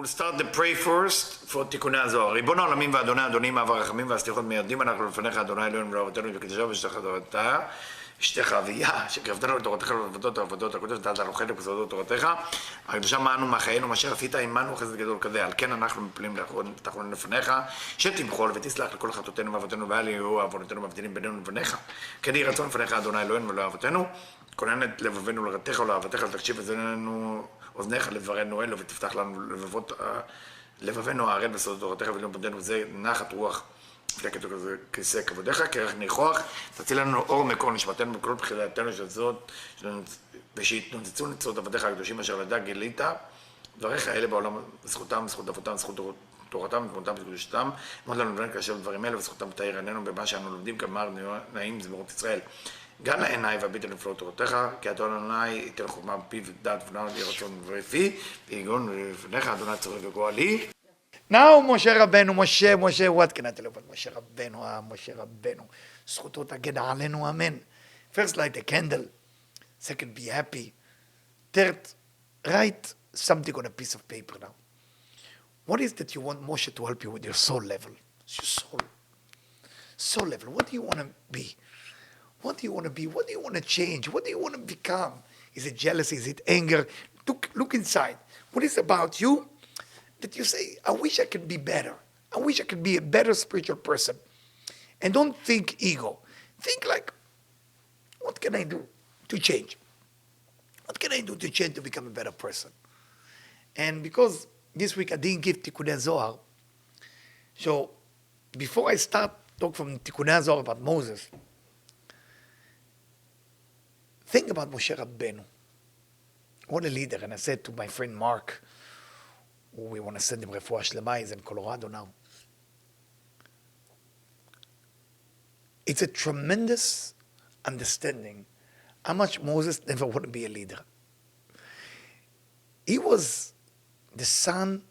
We'll start the pray first for Tikkunei Zohar. ריבון העולמים ואדוני אדונים, אב הרחמים והסליחות מיידים אנחנו לפניך, אדוני אלוהינו ולאהבתנו וקדושה ושתך תורתה, אשתך אביה, שקרבתנו לתורתך ולעבודות העבודות הקודש, ותעלת הלוחד ובסודות תורתך, הקדושה מענו מחיינו, מאשר עשית עמנו חסד גדול כזה, על כן אנחנו מפלים תחתונים לפניך, שתמחול ותסלח לכל חטאותינו ואבותינו, ואל יהיו עוונותינו מבדילים בינינו לבניך, כן יהי רצון לפניך, אדוני אלוהינו ולאהבתנו, כונן את לבבנו לרתך ולאהבתך, תקשיב אוזניך לברנו אלו ותפתח לנו לבבנו הערל בסודות תורתך ולאום פונדנו וזה נחת רוח פלקת כיסא כבודיך, כרך ניחוח, תציל לנו אור מקור נשמתנו בכל בחילתנו של זאת ושיתנוצצו נצרות עבדיך הקדושים אשר לדע גילית דבריך האלה בעולם זכותם, זכות אבותם, זכות תורתם ותמותם וקדושתם מאוד לנו לבן כאשר דברים אלה וזכותם תאיר עינינו במה שאנו לומדים כמר נעים זמירות ישראל גן לעיניי והביט על נפלאות תורתך, כי אדון אדוני ייתן חוכמה בפיו ודעת ונען יהי רצון ופי, ויגון לפניך אדוני צורך וגואלי. Now משה רבנו, משה, what can I tell you about משה רבנו, משה רבנו, זכותו תגן עלינו, אמן. First light a candle, second be happy, third write something on a piece of paper now. What is that you want Moshe to help you with your soul level? It's your soul level, what do you want to be? What do you want to be? What do you want to change? What do you want to become? Is it jealousy? Is it anger? Look inside. What is about you that you say, I wish I could be better. I wish I could be a better spiritual person. And don't think ego. Think like, what can I do to change? What can I do to change to become a better person? And because this week I didn't give Tikkunei Zohar, so before I start talk from Tikkunei Zohar about Moses, think about Moshe Rabbeinu. What a leader. And I said to my friend Mark, who we want to send him refuah shlema, he's in Colorado now. It's a tremendous understanding how much Moses never wanted to be a leader. He was the son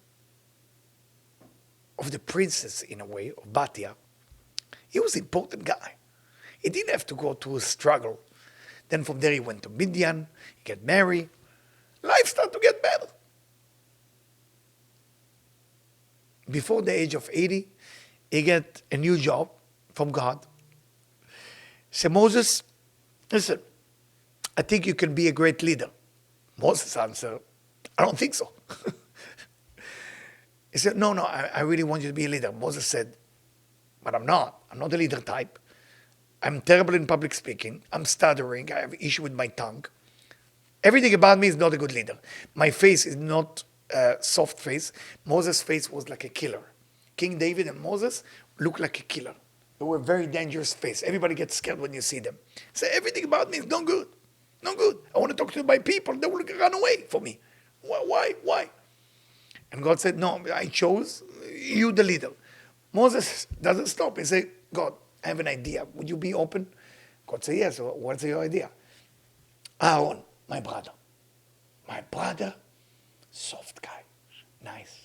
of the princess, in a way, of Batia. He was an important guy. He didn't have to go through a struggle. Then from there he went to Midian, he got married. Life started to get better. Before the age of 80, he got a new job from God. He said, Moses, listen, I think you can be a great leader. Moses answered, I don't think so. He said, no, I really want you to be a leader. Moses said, but I'm not. I'm not a leader type. I'm terrible in public speaking. I'm stuttering. I have an issue with my tongue. Everything about me is not a good leader. My face is not a soft face. Moses' face was like a killer. King David and Moses looked like a killer. They were a very dangerous face. Everybody gets scared when you see them. So everything about me is not good. Not good. I want to talk to my people. They will run away from me. Why? And God said, no, I chose you the leader. Moses doesn't stop. He said, God, I have an idea. Would you be open? God said, yes. What's your idea? Aaron, my brother. My brother, soft guy, nice,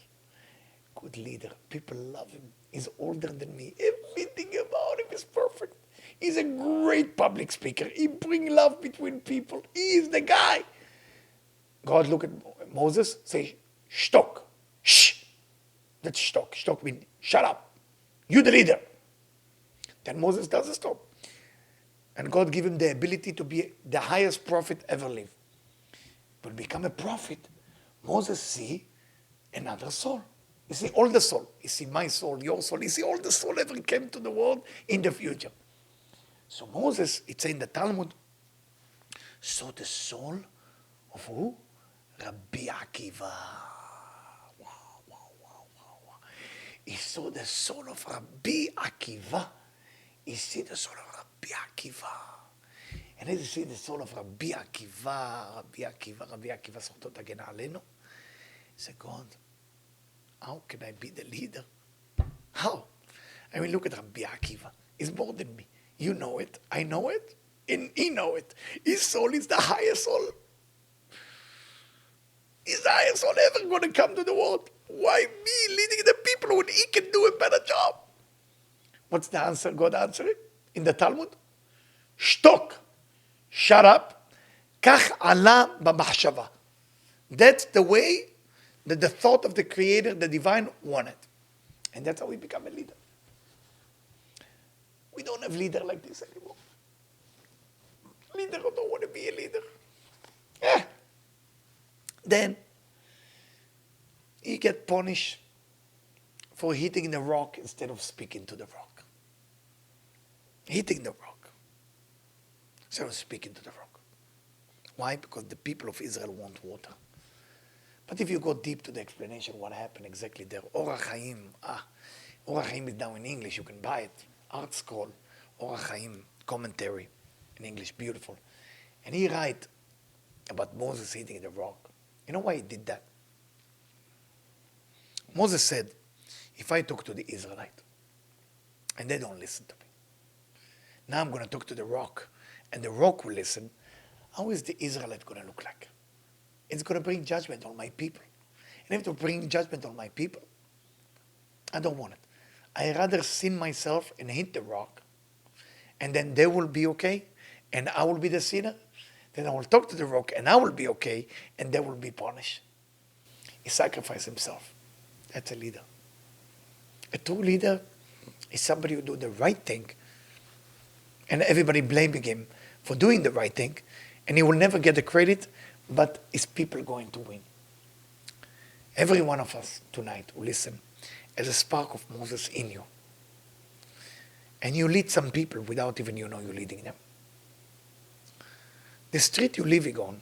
good leader. People love him. He's older than me. Everything about him is perfect. He's a great public speaker. He brings love between people. He is the guy. God look at Moses, say, shtok. Shh. That's shtok. Shtok means shut up. You the leader. Then Moses doesn't stop. And God gave him the ability to be the highest prophet ever lived. But become a prophet, Moses see another soul. You see all the soul. You see my soul, your soul. You see all the soul ever came to the world in the future. So Moses, it's in the Talmud, saw the soul of who? Rabbi Akiva. Wow. He saw the soul of Rabbi Akiva. He see the soul of Rabbi Akiva. And as you see the soul of Rabbi Akiva, זכותו תגן עלינו. He said, God, how can I be the leader? How? I mean, look at Rabbi Akiva. He's more than me. You know it, I know it, and he know it. His soul is the highest soul. He's the highest soul ever going to come to the world. Why me leading the people when he can do a better job? What's the answer? God answered it in the Talmud. Shtok. Shut up. Kach ala b'machshava. That's the way that the thought of the Creator, the Divine, wanted. And that's how we become a leader. We don't have leader like this anymore. Leader don't want to be a leader. Yeah. Then he get punished for hitting the rock instead of speaking to the rock. Hitting the rock instead of speaking to the rock. Why? Because the people of Israel want water. But if you go deep to the explanation, what happened exactly there, Orach Chaim, Orach Chaim is now in English, you can buy it, Art Scroll, Orach Chaim, commentary in English, beautiful. And he write about Moses hitting the rock. You know why he did that? Moses said, if I talk to the Israelite and they don't listen to me, now I'm going to talk to the rock and the rock will listen, how is the Israelite going to look like? It's going to bring judgment on my people. And if it bring judgment on my people, I don't want it. I rather sin myself and hit the rock, and then they will be okay, and I will be the sinner. Then I will talk to the rock, and I will be okay, and they will be punished. He sacrificed himself. That's a leader. A true leader is somebody who do the right thing, and everybody blaming him for doing the right thing, and he will never get the credit, but his people going to win. Every one of us tonight who listen has a spark of Moses in you. And you lead some people without even you know you're leading them. The street you're living on,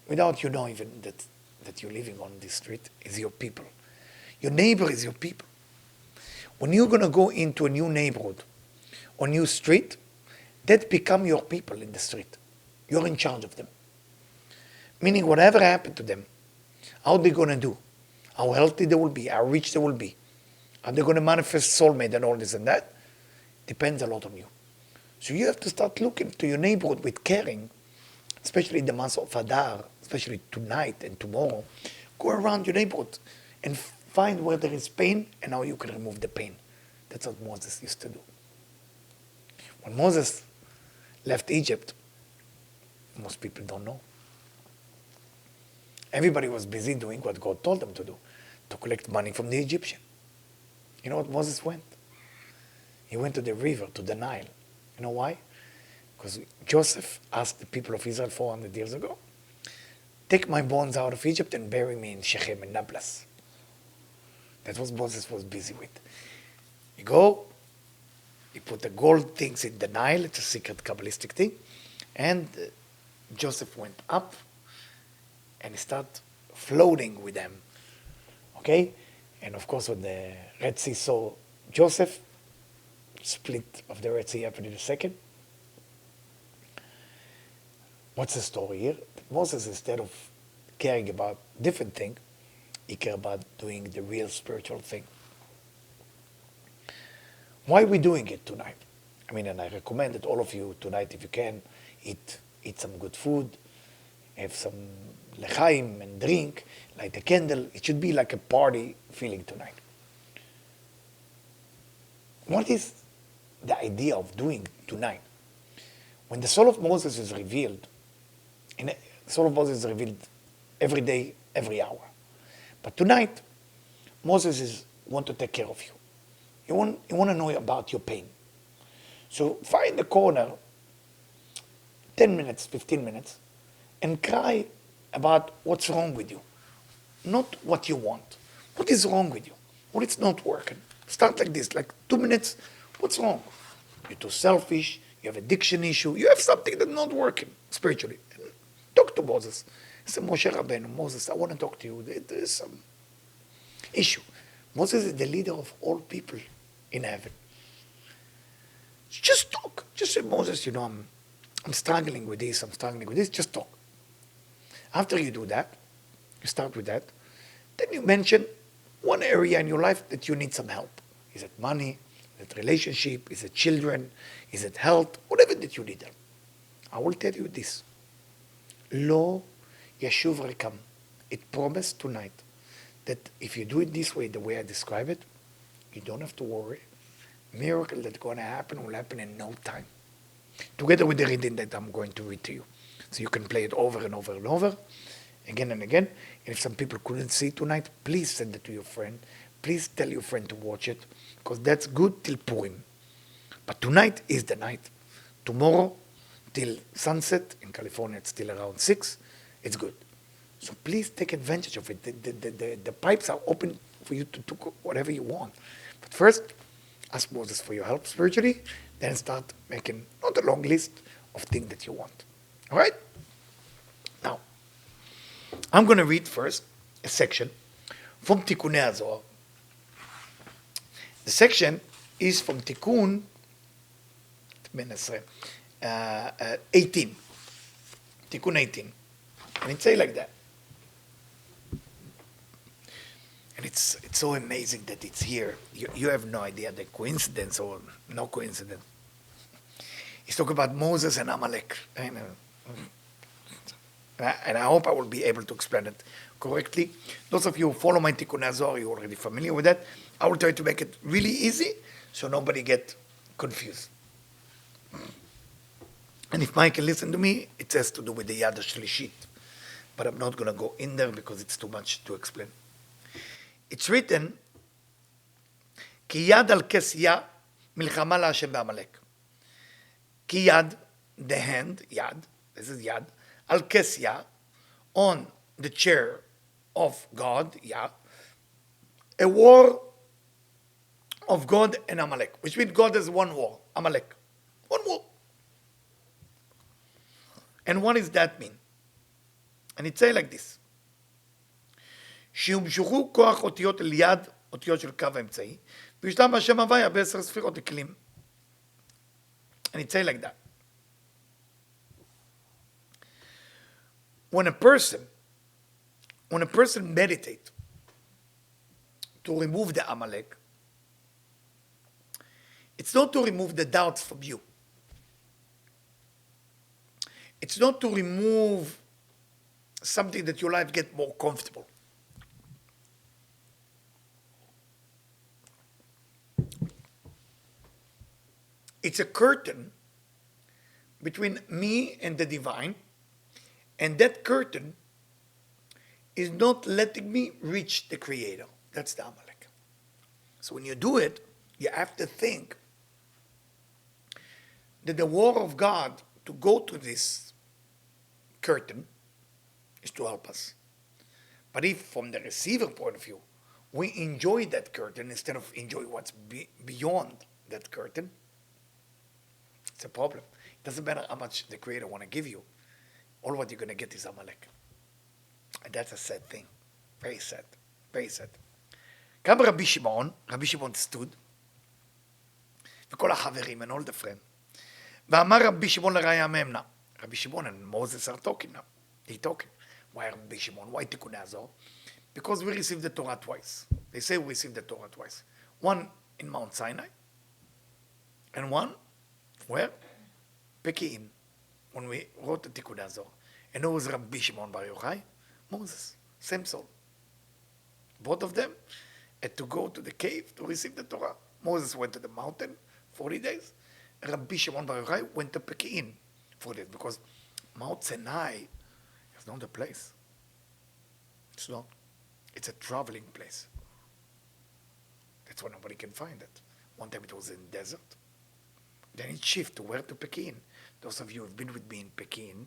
without you know even that you're living on this street, is your people. Your neighbor is your people. When you're going to go into a new neighborhood or new street, that become your people in the street. You're in charge of them. Meaning whatever happened to them, how they going to do, how healthy they will be, how rich they will be, are they going to manifest soulmate and all this and that, depends a lot on you. So you have to start looking to your neighborhood with caring, especially in the months of Adar, especially tonight and tomorrow. Go around your neighborhood and find where there is pain and how you can remove the pain. That's what Moses used to do. When Moses left Egypt, most people don't know. Everybody was busy doing what God told them to do, to collect money from the Egyptian. You know what Moses went? He went to the river, to the Nile. You know why? Because Joseph asked the people of Israel 400 years ago, take my bones out of Egypt and bury me in Shechem and Nablus. That's what Moses was busy with. He go, he put the gold things in the Nile, it's a secret Kabbalistic thing, and Joseph went up and he started floating with them. Okay? And of course, when the Red Sea saw Joseph, split of the Red Sea happened in a second. What's the story here? Moses, instead of caring about different thing, he cared about doing the real spiritual thing. Why are we doing it tonight? I mean, and I recommend that all of you tonight, if you can, eat some good food, have some lechaim and drink, light a candle. It should be like a party feeling tonight. What is the idea of doing tonight? When the soul of Moses is revealed, and the soul of Moses is revealed every day, every hour. But tonight, Moses want to take care of you. He want to know about your pain. So find the corner, 10 minutes, 15 minutes, and cry about what's wrong with you. Not what you want. What is wrong with you? What is not working? Start like this, like 2 minutes. What's wrong? You're too selfish. You have addiction issue. You have something that's not working spiritually. And talk to Moses. Say, Moshe Rabbeinu, Moses, I want to talk to you. There is some issue. Moses is the leader of all people in heaven. Just talk. Just say, Moses, I'm struggling with this. I'm struggling with this. Just talk. After you do that, you start with that. Then you mention one area in your life that you need some help. Is it money? Is it relationship? Is it children? Is it health? Whatever that you need help. I will tell you this. Lo Yeshuv Rekam. It promised tonight that if you do it this way, the way I describe it, you don't have to worry. Miracle that's going to happen will happen in no time. Together with the reading that I'm going to read to you. So you can play it over and over and over. again and again. And if some people couldn't see it tonight, please send it to your friend. Please tell your friend to watch it, because that's good till Purim. But tonight is the night. Tomorrow, till sunset, in California it's still around 6, it's good. So please take advantage of it. The pipes are open for you to do whatever you want. But first, ask Moses for your help spiritually, then start making not a long list of things that you want. All right? Now, I'm going to read first a section from Tikkunei Zohar. The section is from Tikkun 18. Tikkun 18. And it says like that. And it's so amazing that it's here. You have no idea the coincidence or no coincidence. He's talking about Moses and Amalek. And I hope I will be able to explain it correctly. Those of you who follow my Tikkunei Zohar, you're already familiar with that. I will try to make it really easy so nobody get confused. And if Mike can listen to me, it has to do with the Yad HaShlishit. But I'm not going to go in there because it's too much to explain. It's written, Ki yad al kesya milchama laHashem ba'amalek. Ki yad, the hand, yad, this is yad, al kesya, on the chair of God, Yah, a war of God and Amalek, which means God has one war, Amalek. One war. And what does that mean? And it says like this, שיומשכו כוח אותיות אל יד, אותיות של קו האמצעי, וישלם השם הוויה ב10 ספירות לכלים. And it says like that. When a person meditates to remove the Amalek, it's not to remove the doubts from you. It's not to remove something that your life get more comfortable. It's a curtain between me and the divine, and that curtain is not letting me reach the Creator. That's the Amalek. So when you do it, you have to think that the war of God to go to this curtain is to help us. But if from the receiver point of view, we enjoy that curtain instead of enjoy what's beyond that curtain, it's a problem. It doesn't matter how much the Creator want to give you. All what you're going to get is Amalek. And that's a sad thing. Very sad. Very sad. קם רבי שמעון stood, וכל החברים and all the friends, ואמר רבי שמעון לראיה ממנה, Rabbi Shimon and Moses are talking now. They talking. Why Rabbi Shimon? Why Tikkunei Zohar? Because we received the Torah twice. They say we received the Torah twice. One in Mount Sinai, and one, where? Pekin, when we wrote the Tikkunei Zohar. And it was Rabbi Shimon Bar Yochai, Moses, same soul. Both of them had to go to the cave to receive the Torah. Moses went to the mountain 40 days. Rabbi Shimon Bar Yochai went to Pekin 40 days because Mount Sinai is not a place. It's not. It's a traveling place. That's why nobody can find it. One time it was in desert. Then it shifted to where? To Pekin. Those of you who have been with me in Pekin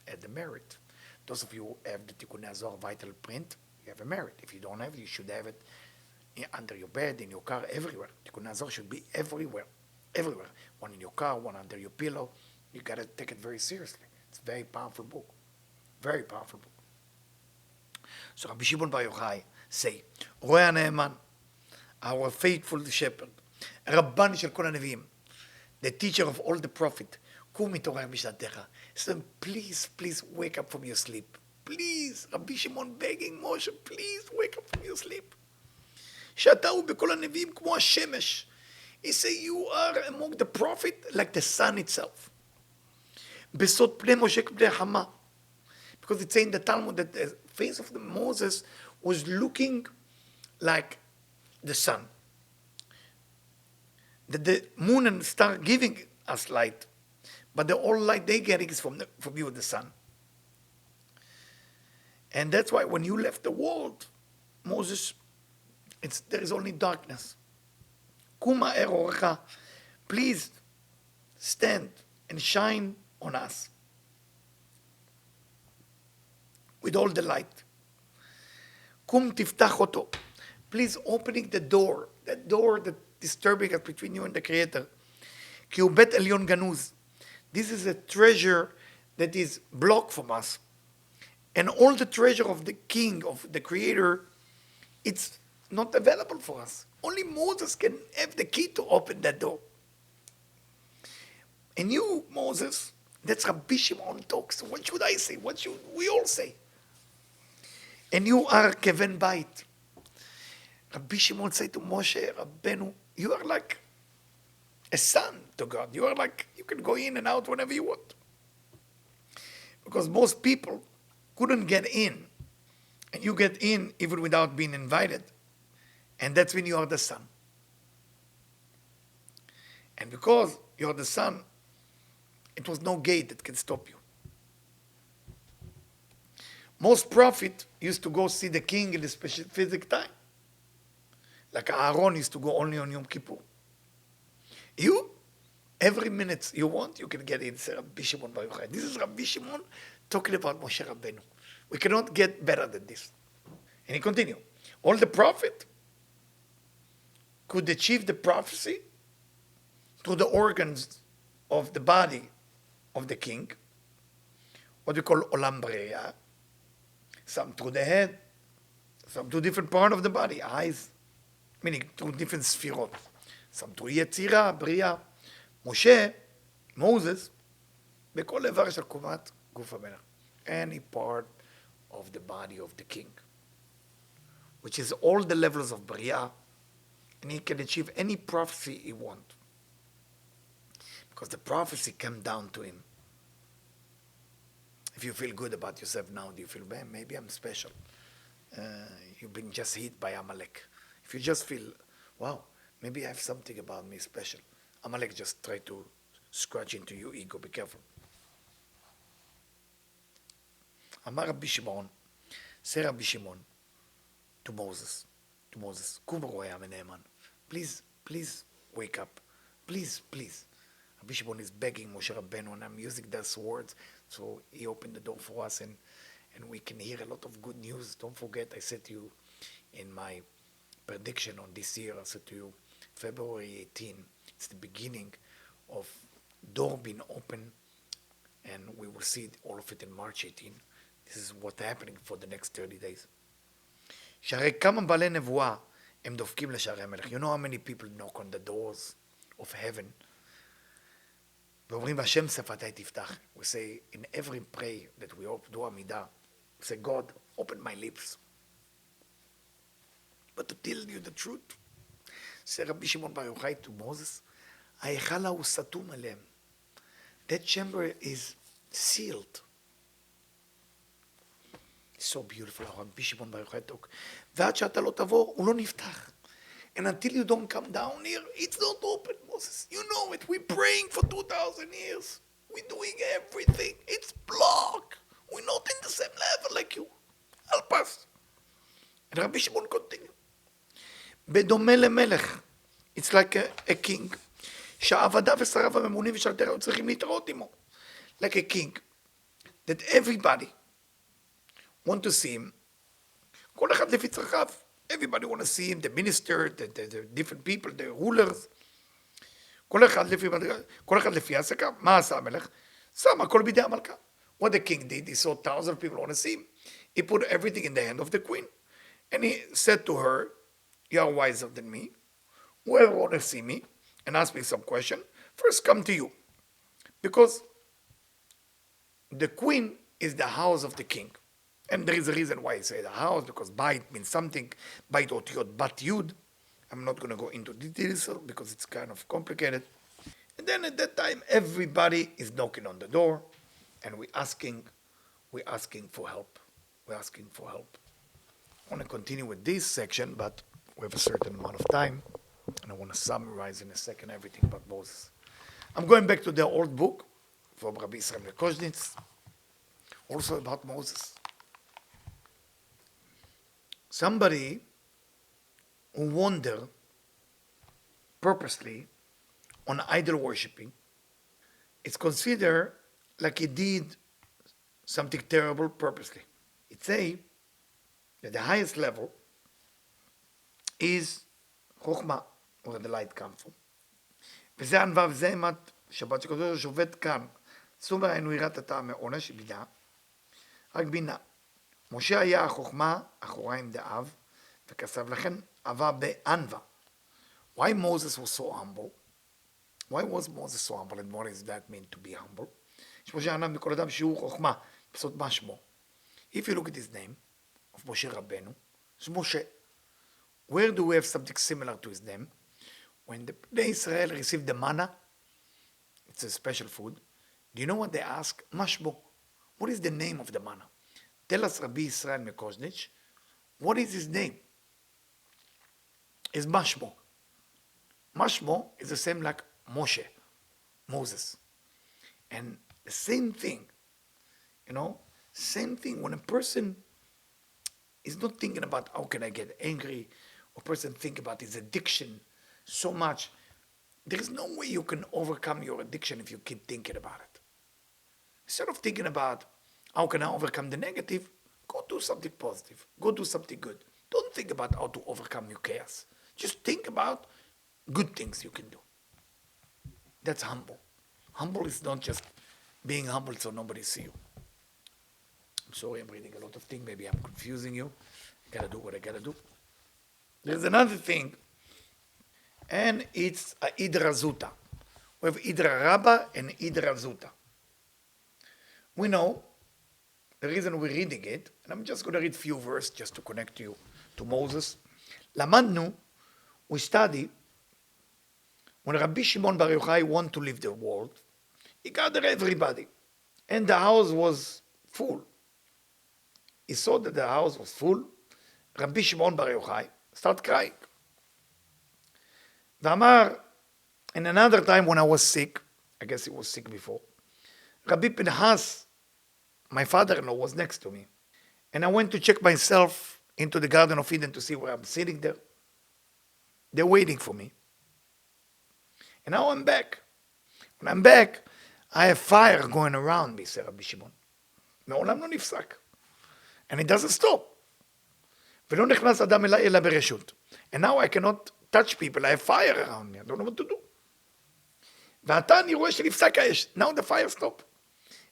had the merit. Those of you who have the Tikkunei Zohar vital print, you have a merit. If you don't have it, you should have it under your bed, in your car, everywhere. Tikkunei Zohar should be everywhere. Everywhere. One in your car, one under your pillow. You got to take it very seriously. It's a very powerful book. Very powerful book. So Rabbi Shimon Bar Yochai say, רואה הנאמן, our faithful shepherd, רבן של כל הנביאים, the teacher of all the prophet, קום מתעורר משנתך. So please, please wake up from your sleep. Please, Rabbi Shimon begging Moshe, please wake up from your sleep. שאתה הוא בכל הנביאים כמו השמש. He say, you are among the prophet like the sun itself. בסוד פני משה כפני חמה. Because it's saying in the Talmud that the face of the Moses was looking like the sun. That the moon and star giving us light, but the all light they getting is from you, the sun. And that's why when you left the world, Moses, there is only darkness. Kuma erorecha, please stand and shine on us with all the light. Kum tiftach oto, please opening the door, that door that disturbing us between you and the Creator. Ki hu bet elyon ganuz. This is a treasure that is blocked from us. And all the treasure of the King, of the Creator, it's not available for us. Only Moses can have the key to open that door. And you, Moses, that's Rabbi Shimon talks. What should I say? What should we all say? And you are Keven Bait. Rabbi Shimon said to Moshe, Rabbeinu, you are like a son to God. You are like, you can go in and out whenever you want. Because most people couldn't get in. And you get in even without being invited. And that's when you are the son. And because you're the son, it was no gate that can stop you. Most prophet used to go see the king in a specific time. Like Aaron used to go only on Yom Kippur. You, every minute you want, you can get in. Say Rabbi Shimon Bar Yochai. This is Rabbi Shimon talking about Moshe Rabbeinu. We cannot get better than this. And he continued. All the prophet could achieve the prophecy through the organs of the body of the king, what we call Olam Bria, some through the head, some through different part of the body, eyes, meaning through different sphirot, some through Yetzira, Bria. Moshe, Moses, בכל איבר של קומת גוף המלך, any part of the body of the king, which is all the levels of Bria, and he can achieve any prophecy he wants. Because the prophecy came down to him. If you feel good about yourself now, do you feel, man, maybe I'm special? You've been just hit by Amalek. If you just feel, wow, maybe I have something about me special. Amalek just try to scratch into your ego, be careful. אמר רבי שמעון, say רבי שמעון, to Moses, קום רואה המנאמן, please wake up, please. Rabbi Shimon is begging Moshe Rabbeinu, and I'm using those words, so he opened the door for us, and we can hear a lot of good news. Don't forget, I said to you in my prediction on this year, I said to you, February 18, it's the beginning of door being open, and we will see all of it in March 18. This is what's happening for the next 30 days. שהרי כמה בעלי נבואה הם דופקים לשערי המלך. You know how many people knock on the doors of heaven? ואומרים, והשם שפתי תפתח. We say, in every prayer that we do עמידה, we say, God, open my lips. But to tell you the truth, say רבי שמעון בר יוחאי to Moses, ההיכל ההוא סתום עליהם. That chamber is sealed. So beautiful, רבי שמעון בר יוחאי talk. ועד שאתה לא תבוא, הוא לא נפתח. And until you don't come down here, it's not open, Moses. You know it. We're praying for 2,000 years. We're doing everything. It's blocked. We're not in the same level like you. Help us. And Rabbi Shimon continued. בדומה למלך. It's like a king. שעבדיו ושריו הממונים ושלטריו צריכים להתראות עמו. Like a king. That everybody want to see him. כל אחד לפי צרכיו. Everybody want to see him, the minister, the different people, the rulers. כל אחד לפי העסקה. מה עשה המלך? שם הכל בידי המלכה. What the king did, he saw 1,000 people want to see him. He put everything in the hand of the queen. And he said to her, you are wiser than me. Whoever want to see me and ask me some question, first come to you. Because the queen is the house of the king. And there is a reason why I say the house, because bait means something, bait otiyot, bat yud. I'm not going to go into details because it's kind of complicated. And then at that time, everybody is knocking on the door, and we're asking for help. We're asking for help. I want to continue with this section, but we have a certain amount of time, and I want to summarize in a second everything about Moses. I'm going back to the old book from Rabbi Israel Koznitz, also about Moses. somebody who wander purposely on idol worshipping, it's considered like he did something terrible purposely. It say that the highest level is חוכמה, where the light comes from. וזה ענווה וזה אימת שבת שקדוש שעובד כאן. סור בעינו יראת הטעם מעונש בינה, רק בינה. משה היה החוכמה אחוריים דאב, וכסב לכן אהבה בענווה. Why Moses was so humble? Why was Moses so humble? And what does that mean to be humble? שמשה ענב מכל אדם שהוא חוכמה, בסוד מה שמו. If you look at his name, of משה רבנו, it's משה. Where do we have something similar to his name? When the Bnei Israel received the manna, it's a special food. Do you know what they ask? Mashbo. What is the name of the manna? Tell us, Rabbi Israel Mekoznich, what is his name? It's Mashbo. Mashbo is the same like Moshe, Moses. And the same thing, same thing when a person is not thinking about how can I get angry, or person think about his addiction so much. There is no way you can overcome your addiction if you keep thinking about it. Instead of thinking about how can I overcome the negative, go do something positive. Go do something good. Don't think about how to overcome your chaos. Just think about good things you can do. That's humble. Humble is not just being humble so nobody see you. I'm sorry, I'm reading a lot of things. Maybe I'm confusing you. I gotta do what I gotta do. There's another thing, and it's a Idra Zuta. We have Idra Rabba and Idra Zuta. We know the reason we're reading it, and I'm just going to read a few verses just to connect you to Moses. Lamadnu, we study, when Rabbi Shimon Bar Yochai wanted to leave the world, he gathered everybody, and the house was full. He saw that the house was full. Rabbi Shimon Bar Yochai started crying. V'amar, and another time when I was sick, I guess he was sick before, Rabbi Pinhas, my father-in-law, was next to me. And I went to check myself into the Garden of Eden to see where I'm sitting there. They're waiting for me. And now I'm back. When I'm back, I have fire going around me, said Rabbi Shimon. מעולם לא נפסק. And it doesn't stop. ולא נכנס אדם אליי אלא ברשות. And now I cannot touch people. I have fire around me. I don't know what to do. ועתה אני רואה שנפסק האש. Now the fire stop.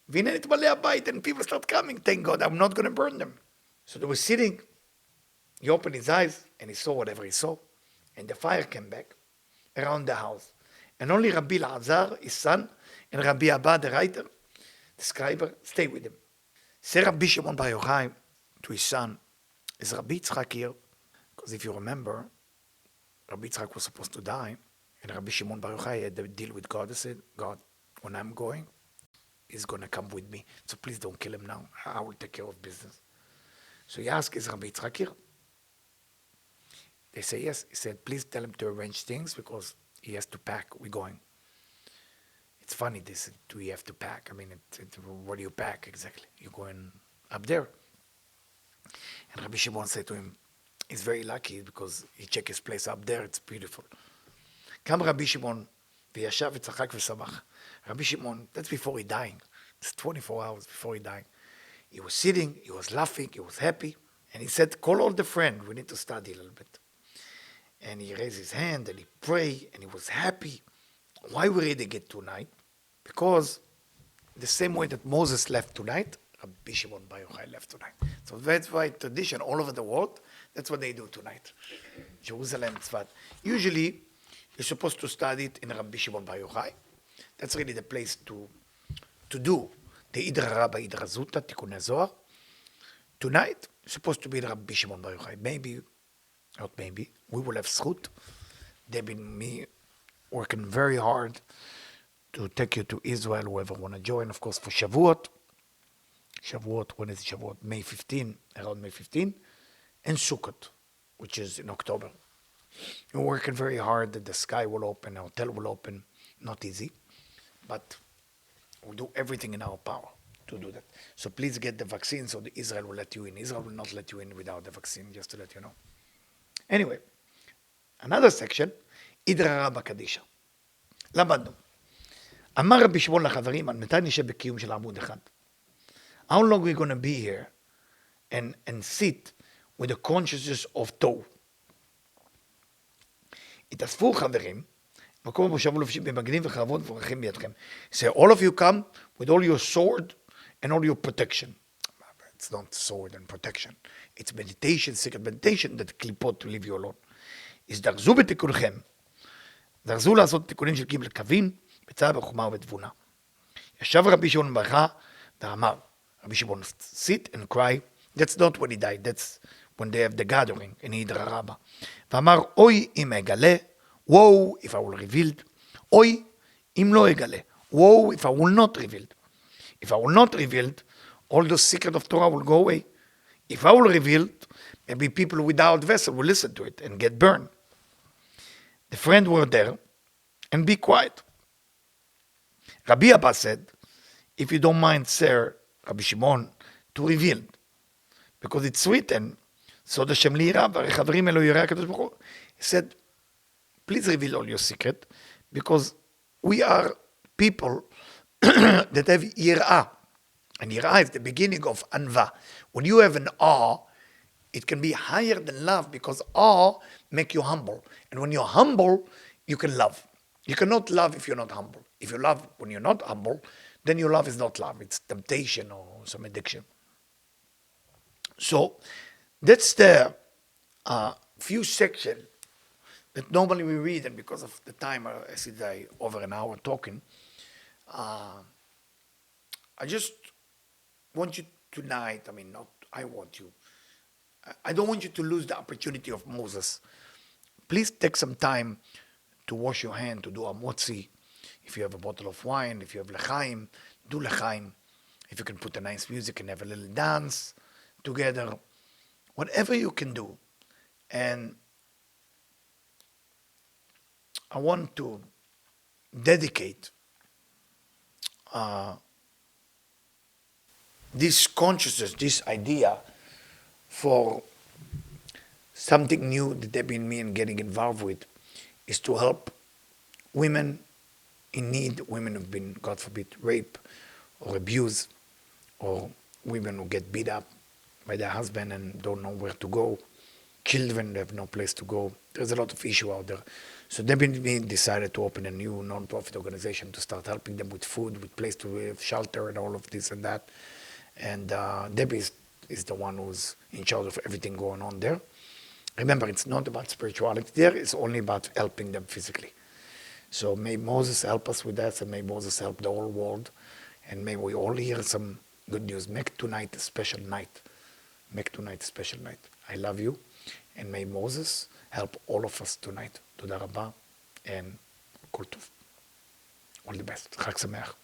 והנה נתמלא הבית, and people start coming. Thank God, I'm not going to burn them. So they were sitting. He opened his eyes, and he saw whatever he saw. And the fire came back around the house. And only Rabbi Lazar, his son, and Rabbi Abba, the writer, the scriber, stay with him. Say Rabbi Shimon Bar Yochai to his son, is Rabbi Yitzchak here? Because if you remember, Rabbi Yitzchak was supposed to die, and Rabbi Shimon Bar Yochai had a deal with God. He said, God, when I'm going, he's going to come with me. So please don't kill him now. I will take care of business. So he asked, is Rabbi Yitzchak here? They say yes. He said, please tell him to arrange things because he has to pack. We're going. It's funny, this, do we have to pack? I mean, what do you pack exactly? You're going up there. And Rabbi Shimon said to him, he's very lucky because he checked his place up there. It's beautiful. קם רבי שמעון וישב וצחק ושמח. Rabbi Shimon, that's before he dying. It's 24 hours before he dying. He was sitting, he was laughing, he was happy. And he said, call all the friends, we need to study a little bit. And he raised his hand and he prayed and he was happy. Why we're reading it tonight? Because the same way that Moses left tonight, Rabbi Shimon Bar Yochai left tonight. So that's why tradition all over the world, that's what they do tonight. Jerusalem, Tzfat. Usually, you're supposed to study it in Rabbi Shimon Bar Yochai. That's really the place to do the Idra Rabba Idra Zuta, Tikkunei Zohar. Tonight, it's supposed to be the Rabbi Shimon Bar Yochai. Maybe, not maybe, we will have zchut. They've been me working very hard to take you to Israel, whoever want to join, of course, for Shavuot. Shavuot, when is Shavuot? May 15, around May 15. And Sukkot, which is in October. We're working very hard that the sky will open, the hotel will open. Not easy, but we'll do everything in our power. to do that. So please get the vaccine so the Israel will let you in. Israel will not let you in without the vaccine, just to let you know. Anyway, another section, אידרא רבא קדישא. למדנו. אמר רבי שמעון לחברים, על מתי נשב בקיום של עמוד אחד? How long are we going to be here and sit with the consciousness of Tov? התאספו חברים, מקום מושב ולובשים במגנים וחרבות ומברכים בידכם. So all of you come with all your sword and all your protection. It's not sword and protection. It's meditation, secret meditation, that קליפות to leave you alone. הזדרזו בתיקונכם. זרזו לעשות תיקונים של קיבל קווים, בצער בחומה ובתבונה. ישב רבי שמעון ברכה ואמר, רבי שמעון, sit and cry. That's not when he died, that's when they have the gathering in אידרא רבא. ואמר, אוי אם אגלה, woe if I will reveal, אוי אם לא אגלה, woe if I will not reveal. If I will not reveal, all the secret of Torah will go away. If I will reveal, maybe people without vessel will listen to it and get burned. The friends were there, and be quiet. Rabbi Abba said, if you don't mind, sir, Rabbi Shimon, to reveal, because it's written, סוד השם ליראה, והרי חברים אלוהי יראה הקדוש ברוך הוא. He said, please reveal all your secret, because we are people that have יראה. And yirah is the beginning of anva. When you have an awe, it can be higher than love, because awe make you humble. And when you're humble, you can love. You cannot love if you're not humble. If you love when you're not humble, then your love is not love. It's temptation or some addiction. So that's the few sections that normally we read, and because of the time, I said over an hour talking, I just want you tonight, I don't want you to lose the opportunity of Moses. Please take some time to wash your hand, to do a motzi. If you have a bottle of wine, if you have l'chaim, do l'chaim. If you can put a nice music and have a little dance together, whatever you can do. And I want to dedicate this consciousness, this idea, for something new that they've been me and getting involved with, is to help women in need, women who've been, God forbid, raped or abused, or women who get beat up by their husband and don't know where to go, children that have no place to go. There's a lot of issue out there. So Debbie and me decided to open a new non-profit organization to start helping them with food, with place to live, shelter, and all of this and that. And Debbie is the one who's in charge of everything going on there. Remember, it's not about spirituality there, it's only about helping them physically. So may Moses help us with that, and may Moses help the whole world, and may we all hear some good news. Make tonight a special night. Make tonight a special night. I love you, and may Moses help all of us tonight. תודה רבה, and כל טוב. All the best. חג שמח.